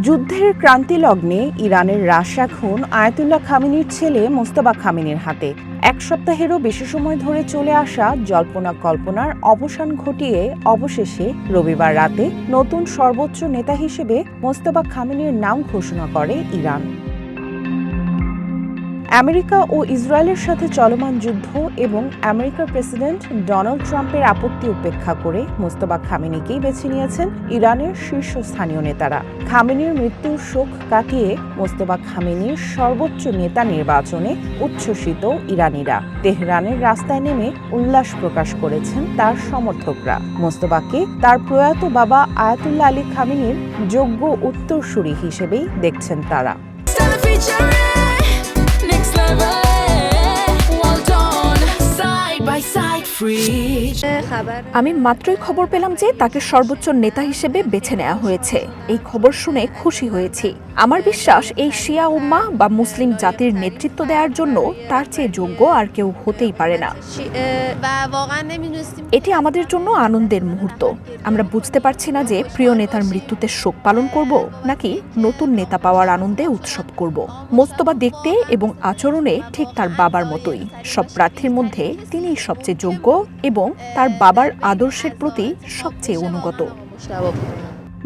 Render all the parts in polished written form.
যুদ্ধের ক্রান্তি লগ্নে ইরানের রাশ এখন আয়াতুল্লাহ খামেনির ছেলে মোস্তফা খামেনির হাতে। এক সপ্তাহেরও বেশি সময় ধরে চলে আসা জল্পনা কল্পনার অবসান ঘটিয়ে অবশেষে রবিবার রাতে নতুন সর্বোচ্চ নেতা হিসেবে মোস্তফা খামেনির নাম ঘোষণা করে ইরান। আমেরিকা ও ইসরায়েলের সাথে চলমান যুদ্ধ এবং আমেরিকার প্রেসিডেন্ট ডোনাল্ড ট্রাম্পের আপত্তি উপেক্ষা করে মোস্তফা খামেনিকেই বেছে নিয়েছেন ইরানের শীর্ষস্থানীয় নেতারা। খামেনির মৃত্যুর শোক কাটিয়ে মোস্তফা খামেনির সর্বোচ্চ নেতা নির্বাচনে উচ্ছ্বসিত ইরানিরা তেহরানের রাস্তায় নেমে উল্লাস প্রকাশ করেছেন তার সমর্থকরা। মোস্তফাকে তার প্রয়াত বাবা আয়াতুল্লাহ আলী খামেনির যোগ্য উত্তরসূরি হিসেবেই দেখছেন তারা। আমি মাত্রই খবর পেলাম যে তাকে সর্বোচ্চ নেতা হিসেবে বেছে নেওয়া হয়েছে। এই খবর শুনে খুশি হয়েছি। আমার বিশ্বাস এই শিয়া উম্মাহ বা মুসলিম জাতির নেতৃত্ব দেওয়ার জন্য তার চেয়ে যোগ্য আর কেউ হতেই পারে না। এটি আমাদের জন্য আনন্দের মুহূর্ত। আমরা বুঝতে পারছি না যে প্রিয় নেতার মৃত্যুতে শোক পালন করব নাকি নতুন নেতা পাওয়ার আনন্দে উৎসব করব। মোস্তফা দেখতে এবং আচরণে ঠিক তার বাবার মতোই। সব প্রার্থীর মধ্যে তিনিই সবচেয়ে যোগ্য এবং তার বাবার আদর্শের প্রতি সবচেয়ে অনুগত।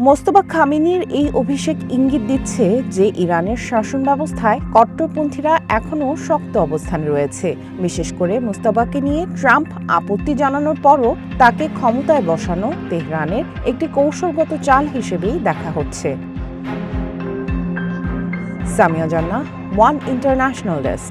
মোস্তফা খামেনির এই অভিষেক ইঙ্গিত দিচ্ছে যে ইরানের শাসন ব্যবস্থায় কট্টরপন্থীরা এখনও শক্ত অবস্থানে রয়েছে। বিশেষ করে মোস্তফাকে নিয়ে ট্রাম্প আপত্তি জানানোর পরও তাকে ক্ষমতায় বসানো তেহরানের একটি কৌশলগত চাল হিসেবেই দেখা হচ্ছে। সামিয়া জান্নাহ, ওয়ান ইন্টারন্যাশনাল ডেস্ক।